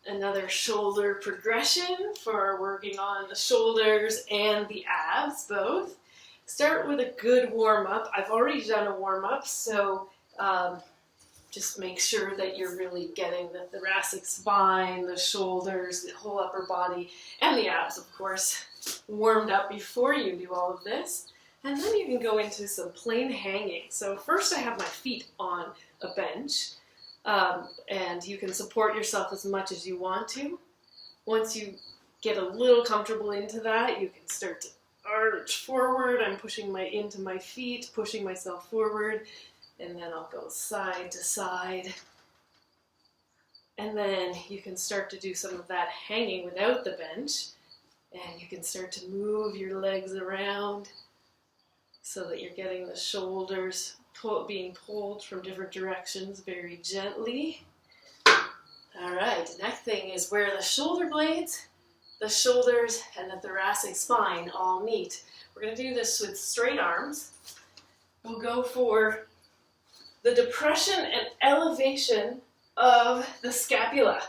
another shoulder progression for working on the shoulders and the abs both. Start with a good warm-up. I've already done a warm-up, so just make sure that you're really getting the thoracic spine, the shoulders, the whole upper body, and the abs, of course, warmed up before you do all of this. And then you can go into some plain hanging. So first I have my feet on a bench, and you can support yourself as much as you want to. Once you get a little comfortable into that, you can start to arch forward. I'm pushing into my feet, pushing myself forward, and then I'll go side to side. And then you can start to do some of that hanging without the bench, and you can start to move your legs around so that you're getting the shoulders being pulled from different directions very gently. All right, the next thing is where the shoulder blades, the shoulders, and the thoracic spine all meet. We're going to do this with straight arms. We'll go for the depression and elevation of the scapula,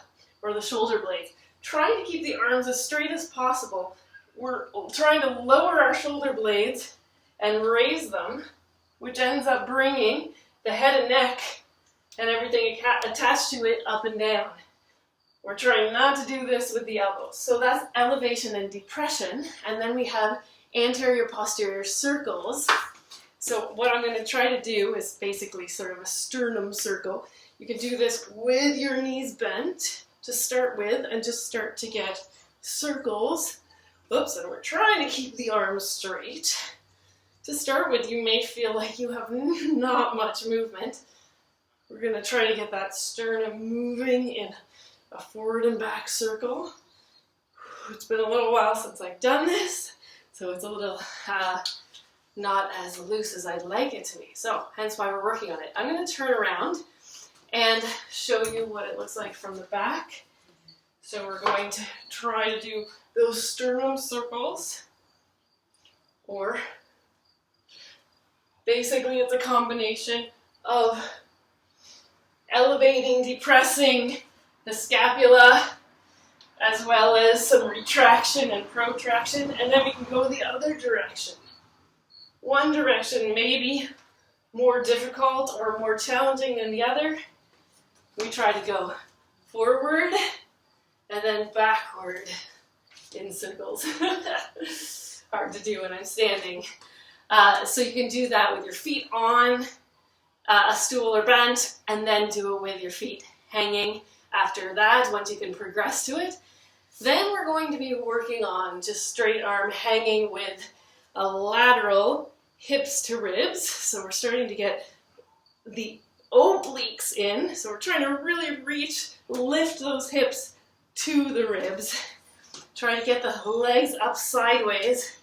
or the shoulder blades. Trying to keep the arms as straight as possible. We're trying to lower our shoulder blades and raise them, which ends up bringing the head and neck and everything attached to it up and down. We're trying not to do this with the elbows. So that's elevation and depression. And then we have anterior posterior circles. So what I'm going to try to do is basically sort of a sternum circle. You can do this with your knees bent to start with and just start to get circles. Oops, and we're trying to keep the arms straight. To start with, you may feel like you have not much movement. We're going to try to get that sternum moving in a forward and back circle. It's been a little while since I've done this, so it's a little not as loose as I'd like it to be. So, hence why we're working on it. I'm going to turn around and show you what it looks like from the back. So we're going to try to do those sternum circles, or basically it's a combination of elevating, depressing the scapula, as well as some retraction and protraction, and then we can go the other direction. One direction may be more difficult or more challenging than the other. We try to go forward and then backward in circles. Hard to do when I'm standing. So you can do that with your feet on a stool or bench, and then do it with your feet hanging after that, once you can progress to it. Then we're going to be working on just straight arm hanging with a lateral hips to ribs. So we're starting to get the obliques in. So we're trying to really lift those hips to the ribs. Trying to get the legs up sideways,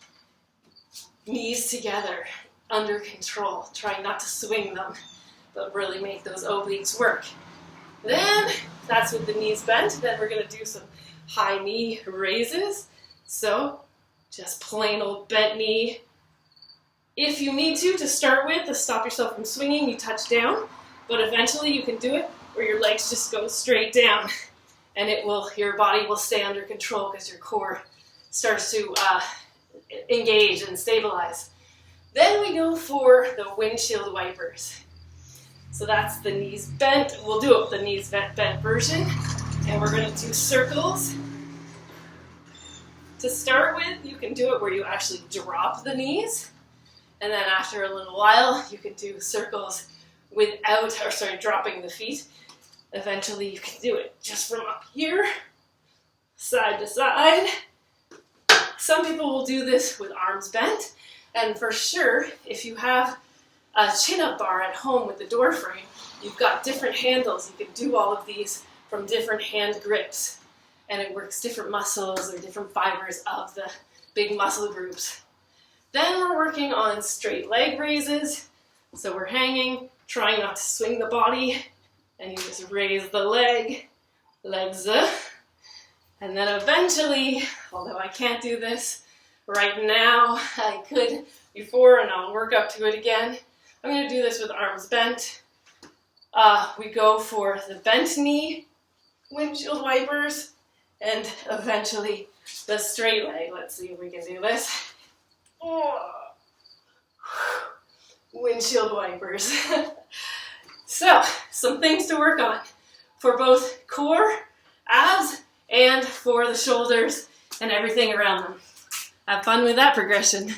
knees together, under control. Trying not to swing them, but really make those obliques work. Then, that's with the knees bent. Then we're going to do some high knee raises. So, just plain old bent knee. If you need to start with, to stop yourself from swinging, you touch down. But eventually you can do it where your legs just go straight down. And your body will stay under control because your core starts to engage and stabilize. Then we go for the windshield wipers. So that's the knees bent. We'll do it with the knees bent version. And we're going to do circles. To start with, you can do it where you actually drop the knees. And then after a little while, you can do circles dropping the feet. Eventually you can do it just from up here, side to side. Some people will do this with arms bent. And for sure, if you have a chin-up bar at home with the door frame, you've got different handles. You can do all of these from different hand grips. And it works different muscles or different fibers of the big muscle groups. Then we're working on straight leg raises. So we're hanging, trying not to swing the body. And you just raise the legs up. And then eventually, although I can't do this right now, I could before, and I'll work up to it again. I'm going to do this with arms bent. We go for the bent knee windshield wipers, and eventually the straight leg. Let's see if we can do this. Windshield wipers. So, some things to work on for both core, abs, and for the shoulders and everything around them. Have fun with that progression.